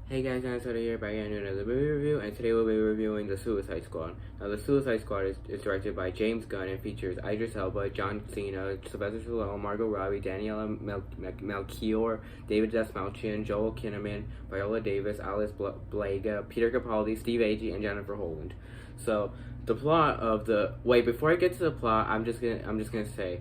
Hey guys, Soraya here back again to another movie review, and today we'll be reviewing The Suicide Squad. Now, The Suicide Squad is directed by James Gunn and features Idris Elba, John Cena, Sylvester Stallone, Margot Robbie, Daniela Melchior, David Dastmalchian, Joel Kinnaman, Viola Davis, Alice Blega, Peter Capaldi, Steve Agee, and Jennifer Holland. So, the plot of the before I get to the plot, I'm just gonna say,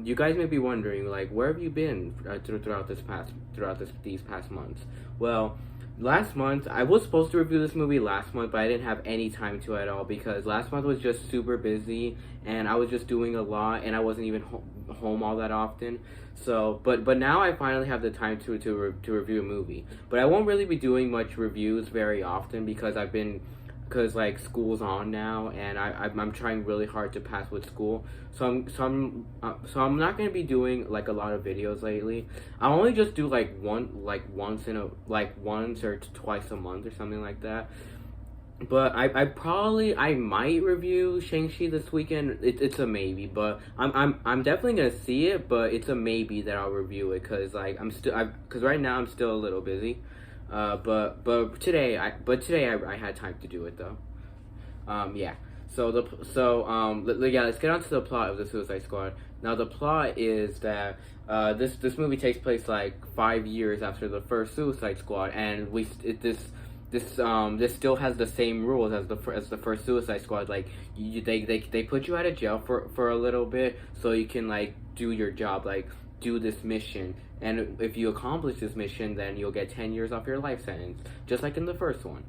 you guys may be wondering, like, where have you been throughout these past months? Well, last month, I was supposed to review this movie last month, but I didn't have any time to at all because last month was just super busy and I was just doing a lot and I wasn't even home all that often. So, but now I finally have the time to review a movie. But I won't really be doing much reviews very often because like school's on now and I'm trying really hard to pass with school, so I'm not gonna be doing like a lot of videos lately. I'll only just do like once or twice a month or something like that. But I might review Shang-Chi this weekend. It's a maybe, but I'm definitely gonna see it, but it's a maybe that I'll review it because like because right now I'm still a little busy. But today I had time to do it though. Yeah. Yeah, let's get on to the plot of the Suicide Squad. Now the plot is that this movie takes place like 5 years after the first Suicide Squad, and this still has the same rules as the first Suicide Squad. Like they put you out of jail for a little bit so you can like do your job, like do this mission, and if you accomplish this mission, then you'll get 10 years off your life sentence, just like in the first one.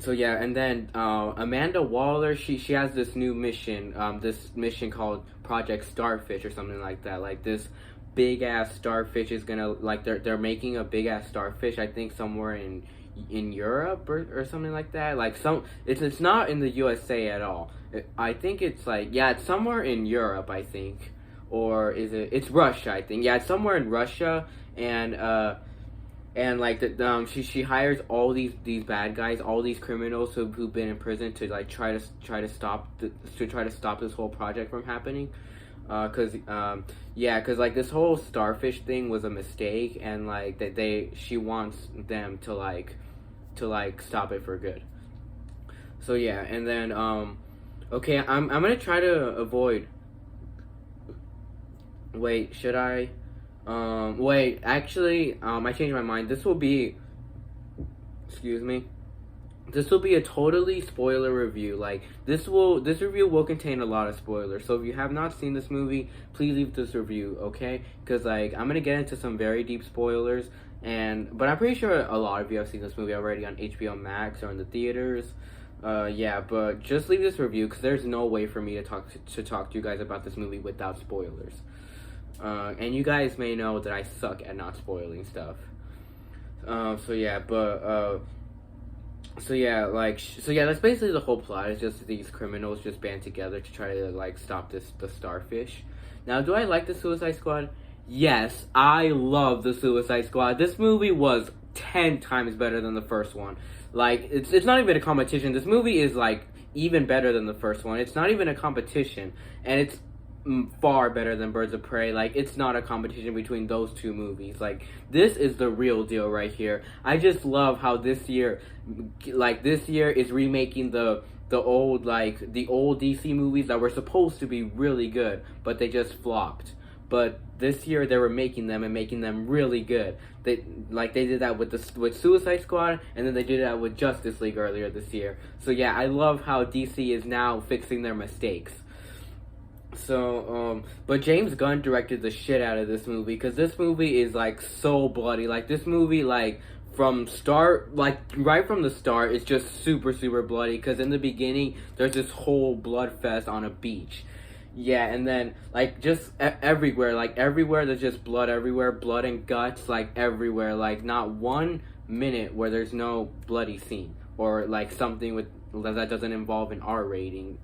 So yeah, and then Amanda Waller, she has this new mission, this mission called Project Starfish or something like that. Like this big ass starfish is gonna, like, they're making a big ass starfish, I think somewhere in Europe or something like that. Like it's not in the USA at all. I think it's like, yeah, it's somewhere in Europe, I think. Or is it's Russia, I think. Yeah, it's somewhere in Russia, and like she hires all these bad guys, all these criminals who've been in prison to like try to stop this whole project from happening. Cause like this whole starfish thing was a mistake, and like she wants them to stop it for good. So yeah, and then okay, I'm gonna try to avoid. Wait, should I? Wait, actually, I changed my mind. This will be, excuse me. This will be a totally spoiler review. Like, this review will contain a lot of spoilers. So if you have not seen this movie, please leave this review, okay? Because, like, I'm gonna get into some very deep spoilers, but I'm pretty sure a lot of you have seen this movie already on HBO Max or in the theaters. Yeah, but just leave this review because there's no way for me to talk to you guys about this movie without spoilers. And you guys may know that I suck at not spoiling stuff. So yeah, that's basically the whole plot. It's just these criminals just band together to try to like stop the starfish. Now, do I like the Suicide Squad? Yes, I love the Suicide Squad. This movie was 10 times better than the first one. Like, it's not even a competition. This movie is like even better than the first one. It's not even a competition, and it's far better than Birds of Prey. Like, it's not a competition between those two movies. Like, this is the real deal right here. I just love how this year is remaking the old DC movies that were supposed to be really good, but they just flopped. But this year they were making them and making them really good. They did that with Suicide Squad, and then they did that with Justice League earlier this year. So yeah, I love how DC is now fixing their mistakes. So, but James Gunn directed the shit out of this movie, because this movie is, like, so bloody. Like, this movie, like, right from the start, it's just super, super bloody, because in the beginning, there's this whole blood fest on a beach. Yeah, and then, like, just everywhere, there's just blood everywhere, blood and guts, like, everywhere. Like, not 1 minute where there's no bloody scene, or, like, something that doesn't involve an R rating.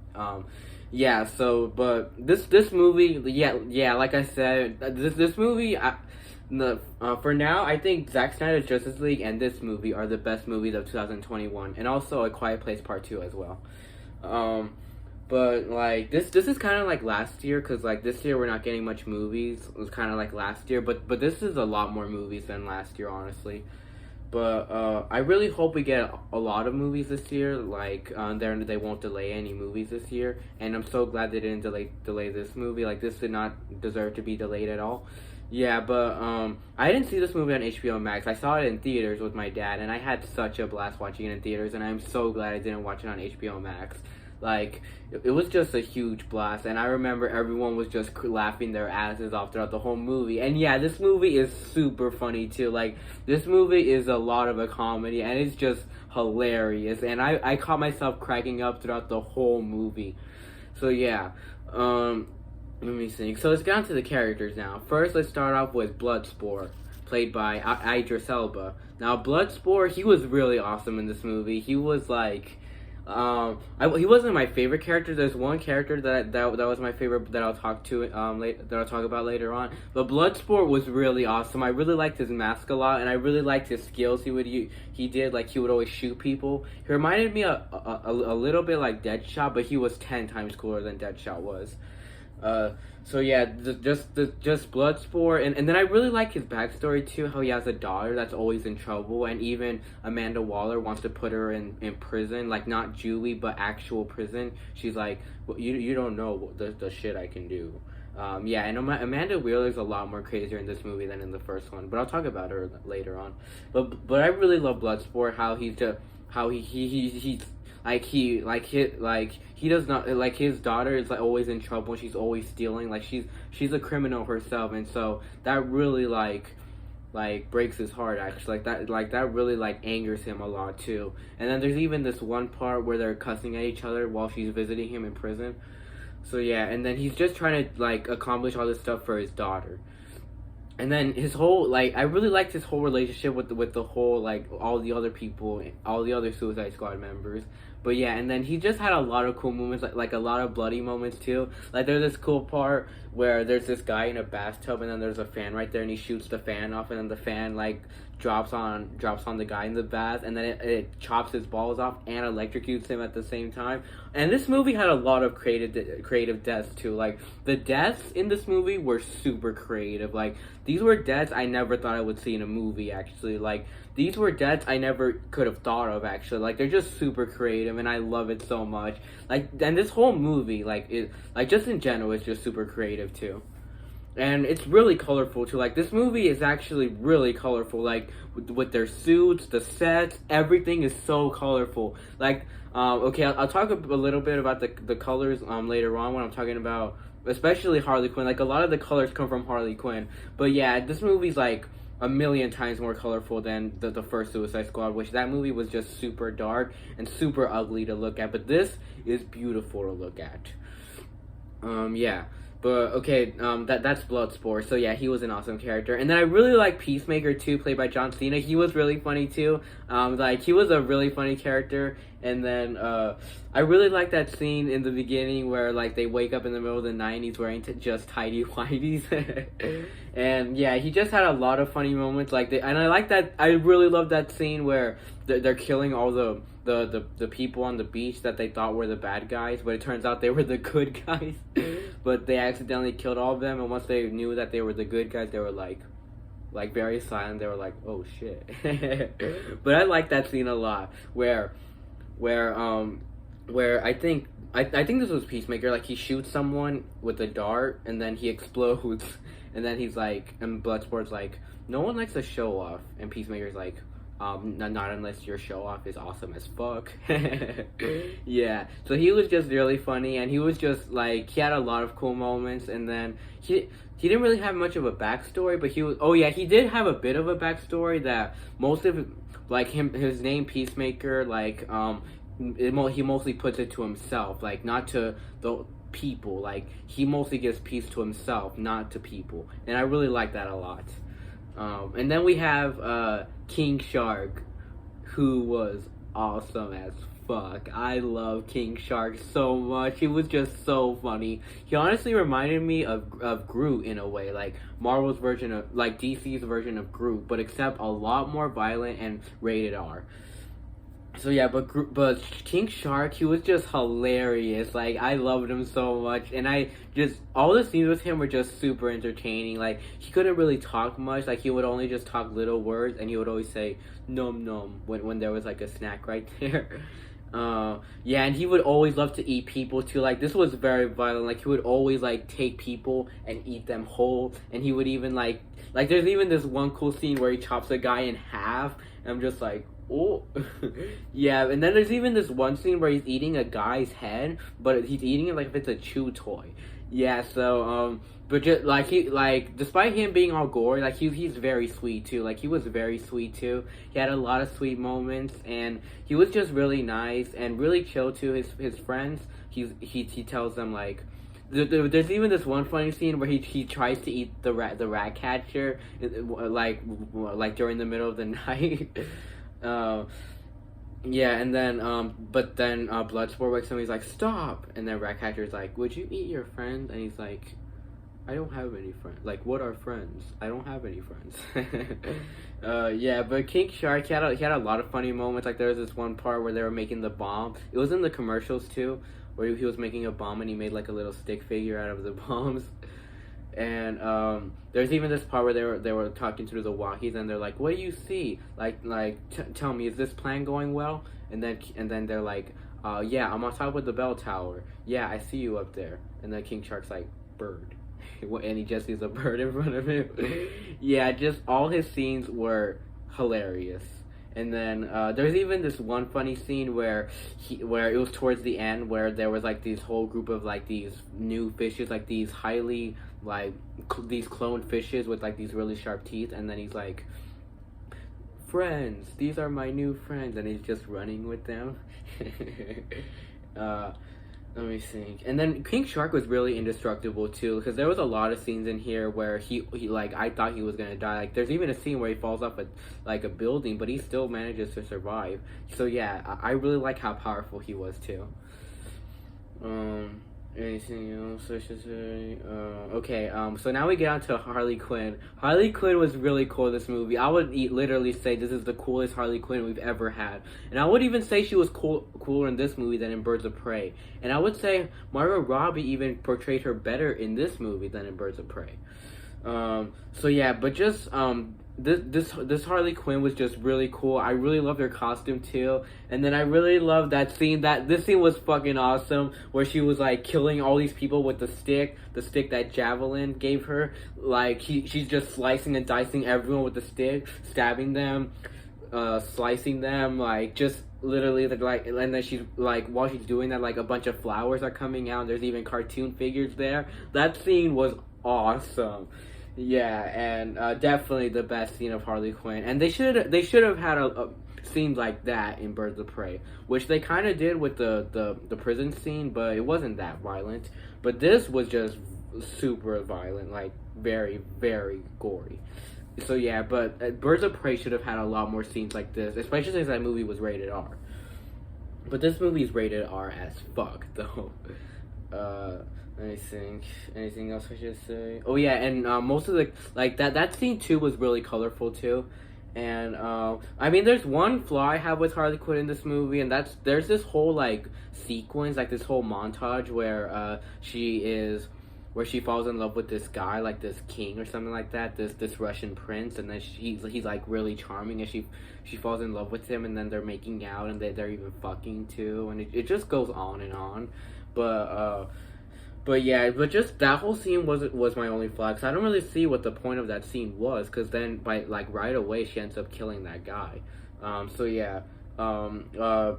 Yeah, so, but this movie, yeah, like I said, this movie, for now, I think Zack Snyder's Justice League and this movie are the best movies of 2021, and also A Quiet Place Part 2 as well. But like this is kind of like last year, because like this year we're not getting much movies. It was kind of like last year, but this is a lot more movies than last year, honestly. But I really hope we get a lot of movies this year. Like they won't delay any movies this year, and I'm so glad they didn't delay this movie. Like this did not deserve to be delayed at all. Yeah, but I didn't see this movie on HBO Max. I saw it in theaters with my dad, and I had such a blast watching it in theaters. And I'm so glad I didn't watch it on HBO Max. Like it was just a huge blast, and I remember everyone was just laughing their asses off throughout the whole movie. And yeah, this movie is super funny too. Like this movie is a lot of a comedy, and it's just hilarious. And I caught myself cracking up throughout the whole movie. So yeah, let me think. So let's get on to the characters now. First, let's start off with Bloodsport, played by Idris Elba. Now, Bloodsport, he was really awesome in this movie. He was like, he wasn't my favorite character. There's one character that was my favorite that I'll talk about later on. But Bloodsport was really awesome. I really liked his mask a lot, and I really liked his skills. He did, like, he would always shoot people. He reminded me a little bit like Deadshot, but he was 10 times cooler than Deadshot was. So yeah, just Bloodsport, and then I really like his backstory too. How he has a daughter that's always in trouble, and even Amanda Waller wants to put her in prison, like not juvie but actual prison. She's like, well, you don't know the shit I can do. Yeah, and Amanda Wheeler's a lot more crazier in this movie than in the first one, but I'll talk about her later on. But I really love Bloodsport. How he does not, like, his daughter is like always in trouble. She's always stealing. Like she's a criminal herself, and so that really like breaks his heart, actually. That really like angers him a lot too. And then there's even this one part where they're cussing at each other while she's visiting him in prison. So yeah, and then he's just trying to like accomplish all this stuff for his daughter. And then his whole, like, I really liked his whole relationship with the whole, like, all the other people, all the other Suicide Squad members. But yeah, and then he just had a lot of cool moments, like a lot of bloody moments too. Like there's this cool part where there's this guy in a bathtub, and then there's a fan right there, and he shoots the fan off, and then the fan like drops on the guy in the bath, and then it chops his balls off and electrocutes him at the same time. And this movie had a lot of creative deaths too. Like the deaths in this movie were super creative. Like these were deaths I never thought I would see in a movie, actually. Like these were deaths I never could have thought of, actually. Like they're just super creative, and I love it so much. Like, and this whole movie, just in general, is just super creative too. And it's really colorful too. Like this movie is actually really colorful. Like with their suits, the sets, everything is so colorful. Like, okay, I'll talk a little bit about the colors later on when I'm talking about, especially Harley Quinn. Like a lot of the colors come from Harley Quinn. But yeah, this movie's like a million times more colorful than the first Suicide Squad, which that movie was just super dark and super ugly to look at. But this is beautiful to look at. Yeah. But okay, that's Bloodsport. So yeah, he was an awesome character. And then I really like Peacemaker too, played by John Cena. He was really funny too. Like he was a really funny character. And then I really like that scene in the beginning where like they wake up in the middle of the night and he's wearing just tidy whities. And yeah, he just had a lot of funny moments. And I like that. I really love that scene where they're killing all the people on the beach that they thought were the bad guys, but it turns out they were the good guys. But they accidentally killed all of them, and once they knew that they were the good guys, they were like very silent. They were like, "Oh shit!" But I like that scene a lot, where I think this was Peacemaker. Like he shoots someone with a dart, and then he explodes, and then he's like, and Bloodsport's like, "No one likes to show off," and Peacemaker's like, not unless your show off is awesome as fuck. Yeah, so he was just really funny, and he was just like, he had a lot of cool moments. And then he didn't really have much of a backstory, but he did have a bit of a backstory that most of, like, his name Peacemaker, like, he mostly puts it to himself, like, not to the people. Like, he mostly gives peace to himself, not to people, and I really like that a lot. And then we have King Shark, who was awesome as fuck. I love King Shark so much. He was just so funny. He honestly reminded me of Groot in a way, like Marvel's version of, like DC's version of Groot, but except a lot more violent and rated R. So yeah, but King Shark, he was just hilarious. Like I loved him so much, and I just all the scenes with him were just super entertaining. Like he couldn't really talk much. Like he would only just talk little words, and he would always say "num num" when there was like a snack right there. Yeah, and he would always love to eat people too. Like this was very violent. Like he would always like take people and eat them whole, and he would even like there's even this one cool scene where he chops a guy in half, and I'm just like, oh. Yeah, and then there's even this one scene where he's eating a guy's head, but he's eating it like if it's a chew toy. Yeah, so but just like despite him being all gory, like he's very sweet too. Like he was very sweet too. He had a lot of sweet moments, and he was just really nice and really chill to his friends. He tells them like. There's even this one funny scene where he tries to eat the rat catcher like during the middle of the night. uh, yeah, and then but then Bloodsport wakes him. He's like, "Stop!" And then Ratcatcher's like, "Would you eat your friend?" And he's like, "I don't have any friends. Like, what are friends? I don't have any friends." Yeah, but King Shark, he had a lot of funny moments. Like there was this one part where they were making the bomb. It was in the commercials too, where he was making a bomb and he made like a little stick figure out of the bombs. And there's even this part where they were talking through the walkies, and they're like, "What do you see? Tell me, is this plan going well?" And then they're like, "Yeah, I'm on top of the bell tower. Yeah, I see you up there." And then King Shark's like, "Bird," and he just sees a bird in front of him. Yeah, just all his scenes were hilarious. And then there's even this one funny scene where it was towards the end where there was like these whole group of like these new fishes, like these highly like these cloned fishes with like these really sharp teeth, and then he's like, "Friends, these are my new friends," and he's just running with them. uh, Let me think. And then King Shark was really indestructible too, because there was a lot of scenes in here where he like I thought he was gonna die. Like there's even a scene where he falls off a building, but he still manages to survive. So yeah, I really like how powerful he was too. Anything else I should say? Okay, so now we get on to Harley Quinn. Harley Quinn was really cool in this movie. I would literally say this is the coolest Harley Quinn we've ever had. And I would even say she was cooler in this movie than in Birds of Prey. And I would say Margot Robbie even portrayed her better in this movie than in Birds of Prey. So yeah, but just this Harley Quinn was just really cool. I really loved her costume too, and then I really loved that scene. This scene was fucking awesome, where she was like killing all these people with the stick that Javelin gave her. Like she's just slicing and dicing everyone with the stick, stabbing them, slicing them, like just literally like. And then she's like, while she's doing that, like a bunch of flowers are coming out. And there's even cartoon figures there. That scene was awesome. Yeah, and definitely the best scene of Harley Quinn. And they should have had a scene like that in Birds of Prey, which they kind of did with the prison scene, but it wasn't that violent. But this was just super violent, like very, very gory. So yeah, but Birds of Prey should have had a lot more scenes like this, especially since that movie was rated R. But this movie's rated R as fuck, though. Let me think. Anything else I should say? Oh yeah, and most of the like that scene too was really colorful too. And I mean, there's one flaw I have with Harley Quinn in this movie, and there's this whole like sequence, like this whole montage where she falls in love with this guy, like this king or something like that, this Russian prince, and then he's like really charming, and she falls in love with him, and then they're making out, and they're even fucking too, and it just goes on and on, but yeah, but just that whole scene was my only flaw, because I don't really see what the point of that scene was, because then by like right away she ends up killing that guy. So yeah, what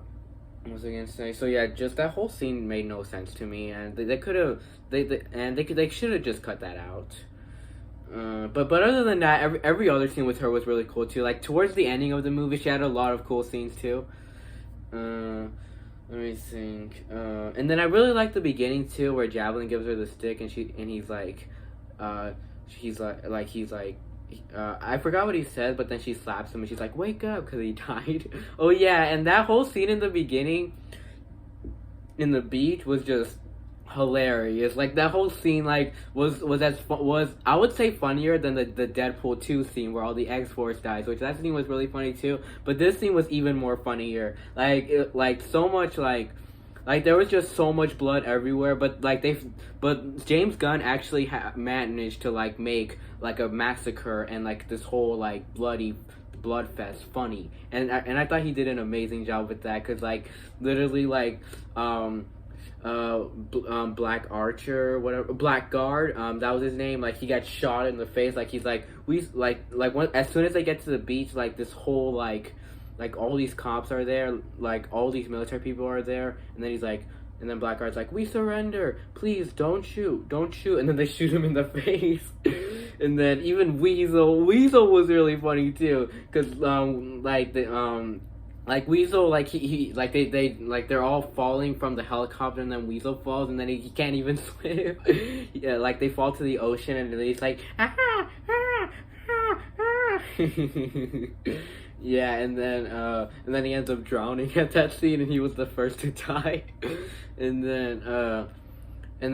was I gonna say? So yeah, just that whole scene made no sense to me, and they could have they should have just cut that out. But other than that, every other scene with her was really cool too. Like towards the ending of the movie, she had a lot of cool scenes too. Let me think. And then I really like the beginning too, where Javelin gives her the stick, and he's like, I forgot what he said, but then she slaps him, and she's like, "Wake up," because he died. Oh yeah, and that whole scene in the beginning, in the beach, was just hilarious. Like that whole scene, like was I would say funnier than the Deadpool 2 scene where all the X Force dies, which that scene was really funny too. But this scene was even more funnier. Like so much like there was just so much blood everywhere. But James Gunn actually managed to like make like a massacre and like this whole like bloody bloodfest funny, and I thought he did an amazing job with that, because like literally like Black Archer, whatever, Blackguard, that was his name. Like he got shot in the face. Like he's like as soon as they get to the beach, like this whole like all these cops are there, like all these military people are there, and then he's like, and then Blackguard's like, we surrender, please don't shoot, and then they shoot him in the face. And then even Weasel was really funny too, because like Weasel, like he like they like they're all falling from the helicopter, and then Weasel falls, and then he can't even swim. Yeah, like they fall to the ocean, and then he's like, ah, ah, ah, ah. Yeah, and then he ends up drowning at that scene, and he was the first to die. And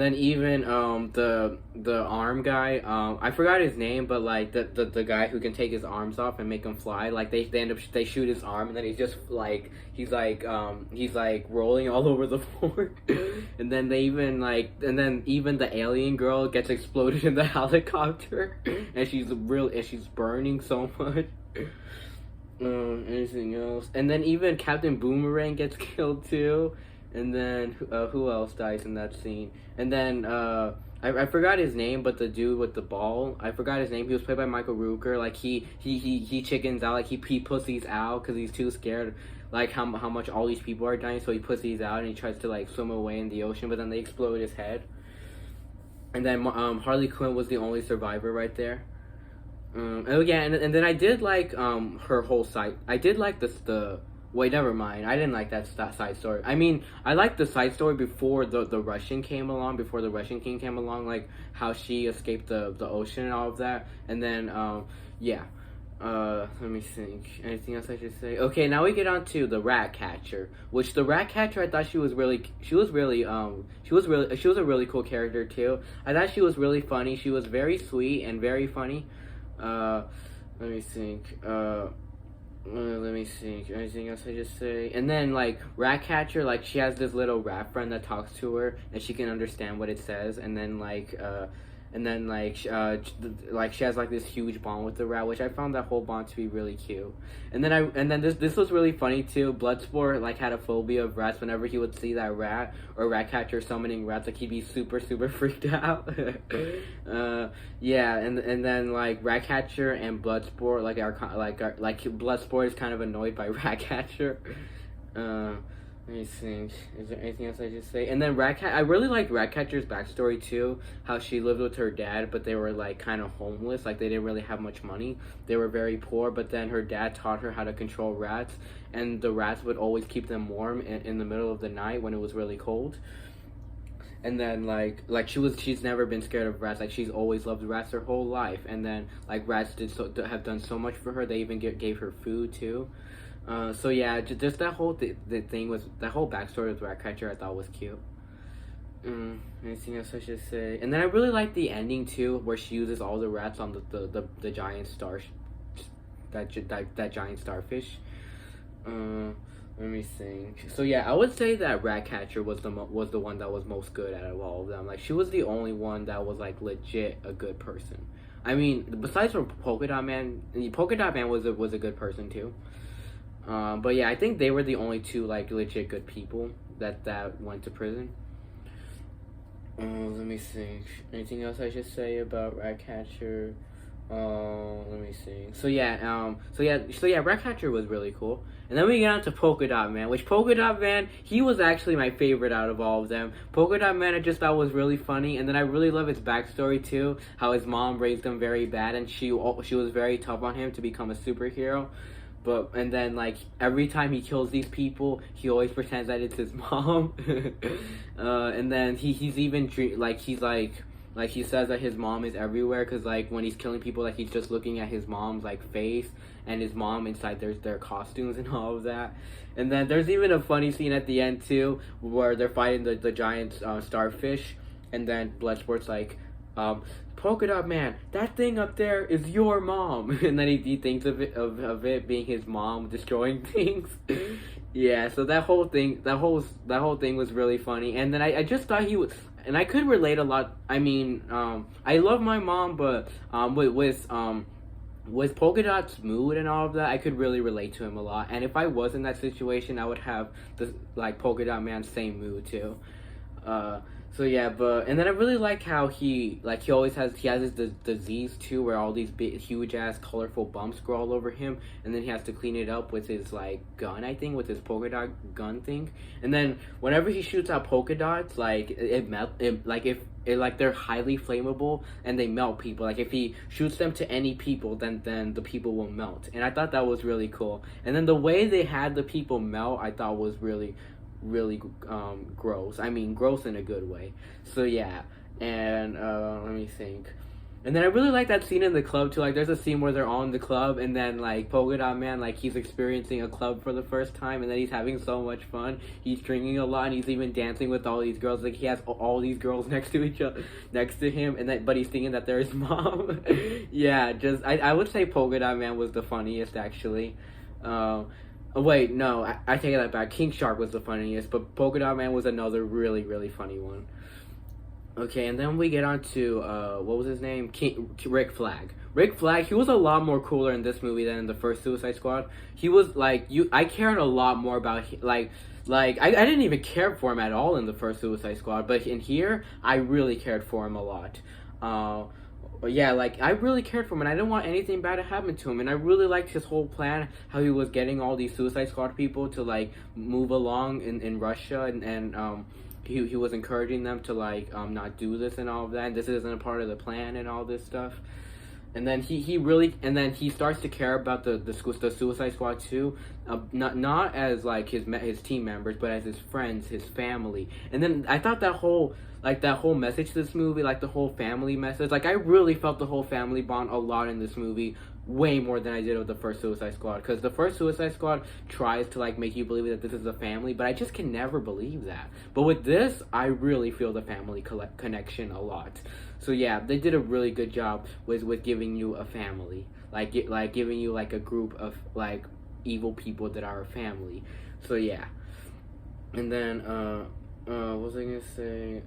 then even the arm guy, I forgot his name, but like the guy who can take his arms off and make them fly, like they end up they shoot his arm, and then he's just like he's like rolling all over the floor. And then even the alien girl gets exploded in the helicopter, and she's burning so much. Anything else? And then even Captain Boomerang gets killed too. And then who else dies in that scene? And then I forgot his name, but the dude with the ball, I forgot his name. He was played by Michael Rooker. Like he chickens out, like he pussies out because he's too scared, like how much all these people are dying. So he pussies out and he tries to like swim away in the ocean, but then they explode his head. And then Harley Quinn was the only survivor right there. Oh yeah, and then I did like her whole side. I did like the wait, never mind. I didn't like that side story. I mean, I liked the side story before the Russian came along, before the Russian king came along, like how she escaped the ocean and all of that. And then yeah. Let me think. Anything else I should say? Okay, now we get on to the rat catcher. Which the rat catcher, I thought she was a really cool character too. I thought she was really funny. She was very sweet and very funny. Let me think. Let me think. Anything else I just say? And then like Ratcatcher, like she has this little rat friend that talks to her, and she can understand what it says. And then like she has like this huge bond with the rat, which I found that whole bond to be really cute. And then this was really funny too. Bloodsport like had a phobia of rats. Whenever he would see that rat or Ratcatcher summoning rats, like he'd be super freaked out. Yeah, and then like Ratcatcher and Bloodsport like Bloodsport is kind of annoyed by Ratcatcher. Let me think. Is there anything else I just say? And then I really liked Ratcatcher's backstory too. How she lived with her dad, but they were like kind of homeless. Like they didn't really have much money. They were very poor. But then her dad taught her how to control rats, and the rats would always keep them warm in the middle of the night when it was really cold. And then she's never been scared of rats. Like she's always loved rats her whole life. And then like rats have done so much for her. They even gave her food too. So yeah, just that whole thing was that whole backstory with Ratcatcher I thought was cute. Anything else I should say? And then I really liked the ending too, where she uses all the rats on the giant star, that giant starfish. Let me think. So yeah, I would say that Ratcatcher was the one that was most good out of all of them. Like she was the only one that was like legit a good person. I mean, besides from Polka Dot Man was a good person too. But yeah, I think they were the only two like legit good people that went to prison. Let me think. Anything else I should say about Ratcatcher? Let me see. So yeah, Ratcatcher was really cool. And then we get on to Polka Dot Man, which Polka Dot Man, he was actually my favorite out of all of them. Polka Dot Man I just thought was really funny, and then I really love his backstory too, how his mom raised him very bad, and she was very tough on him to become a superhero. And then like every time he kills these people, he always pretends that it's his mom. And then he's even like he says that his mom is everywhere, because like when he's killing people, like he's just looking at his mom's like face and his mom inside their costumes and all of that. And then there's even a funny scene at the end too, where they're fighting the giant starfish, and then Bloodsport's like, Polka Dot Man, that thing up there is your mom. And then he thinks of it being his mom destroying things. Yeah, so that whole thing was really funny. And then I just thought he was, and I could relate a lot. I mean, I love my mom, but with Polka Dot's mood and all of that, I could really relate to him a lot. And if I was in that situation, I would have the like Polka Dot Man's same mood too. So yeah, and then I really like how he always has this disease too, where all these big, huge ass colorful bumps grow all over him, and then he has to clean it up with his like gun, I think, with his polka dot gun thing. And then whenever he shoots out polka dots, like they're highly flammable and they melt people. Like if he shoots them to any people, then the people will melt. And I thought that was really cool. And then the way they had the people melt, I thought was really gross. I mean, gross in a good way. So yeah, and let me think. And then I really like that scene in the club too. Like there's a scene where they're all in the club, and then like Polka Dot Man, like he's experiencing a club for the first time, and then he's having so much fun. He's drinking a lot, and he's even dancing with all these girls. Like he has all these girls next to him, and then but he's thinking that they're his mom. Yeah, just I would say Polka Dot Man was the funniest actually. Oh, wait, no, I take that back. King Shark was the funniest, but Polka Dot Man was another really funny one. Okay, and then we get on to, what was his name? Rick Flagg. Rick Flagg, he was a lot more cooler in this movie than in the first Suicide Squad. He was, like, I cared a lot more about, I didn't even care for him at all in the first Suicide Squad, but in here, I really cared for him a lot. Yeah, like, I really cared for him, and I didn't want anything bad to happen to him, and I really liked his whole plan, how he was getting all these Suicide Squad people to, like, move along in Russia, and he was encouraging them to, like, not do this and all of that, and this isn't a part of the plan and all this stuff. And then he starts to care about the Suicide Squad too, not as like his team members, but as his friends, his family. And then I thought that whole message to this movie, like the whole family message, like I really felt the whole family bond a lot in this movie, way more than I did with the first Suicide Squad. Because the first Suicide Squad tries to like make you believe that this is a family, but I just can never believe that. But with this, I really feel the family connection a lot. So yeah, they did a really good job with giving you a family, like giving you like a group of like evil people that are a family. So yeah, and then what was I gonna say?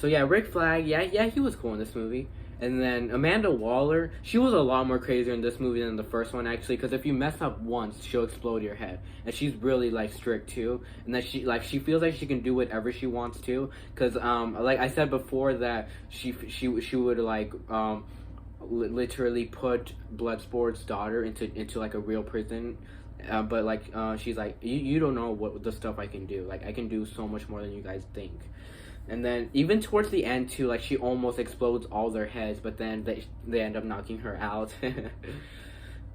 So yeah, Rick Flagg, yeah, he was cool in this movie. And then Amanda Waller, she was a lot more crazier in this movie than the first one, actually, because if you mess up once, she'll explode your head. And she's really, like, strict, too. And that she feels like she can do whatever she wants to. Because, like I said before, that she would, like, literally put Bloodsport's daughter into like, a real prison. But, like, she's like, you don't know what the stuff I can do. Like, I can do so much more than you guys think. And then even towards the end too, like she almost explodes all their heads, but then they end up knocking her out. Let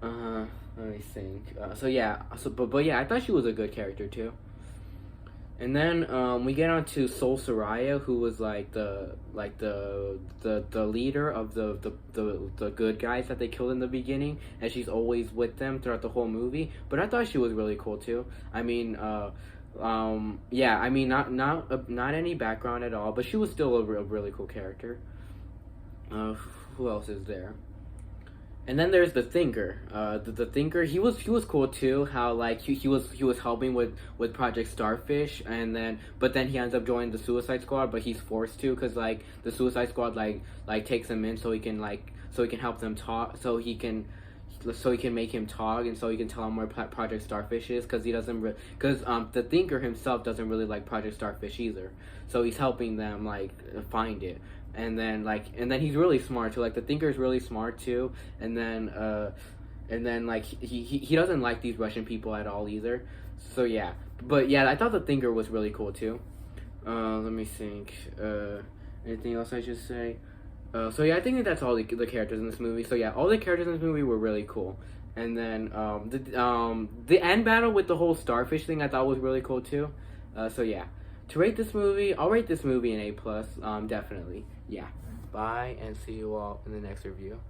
me think. But yeah, I thought she was a good character too. And then we get on to Soraya, who was like the leader of the good guys that they killed in the beginning, and she's always with them throughout the whole movie. But I thought she was really cool too. I mean, yeah, I mean, not any background at all, but she was still a really cool character. Who else is there? And then there's the Thinker. The Thinker, he was cool too. How like he was helping with Project Starfish, but then he ends up joining the Suicide Squad, but he's forced to because like the Suicide Squad like takes him in so he can help them talk, so he can make him talk, and so he can tell him where Project Starfish is, because the Thinker himself doesn't really like Project Starfish either, so he's helping them like find it. And then he's really smart too. Like the Thinker's really smart too, and then like he doesn't like these Russian people at all either. So yeah, but yeah, I thought the Thinker was really cool too. Let me think. Anything else I should say? So yeah, I think that's all the characters in this movie. So yeah, all the characters in this movie were really cool. And then the end battle with the whole starfish thing I thought was really cool too. So yeah, to rate this movie, I'll rate this movie an A+. Definitely, yeah. Bye, and see you all in the next review.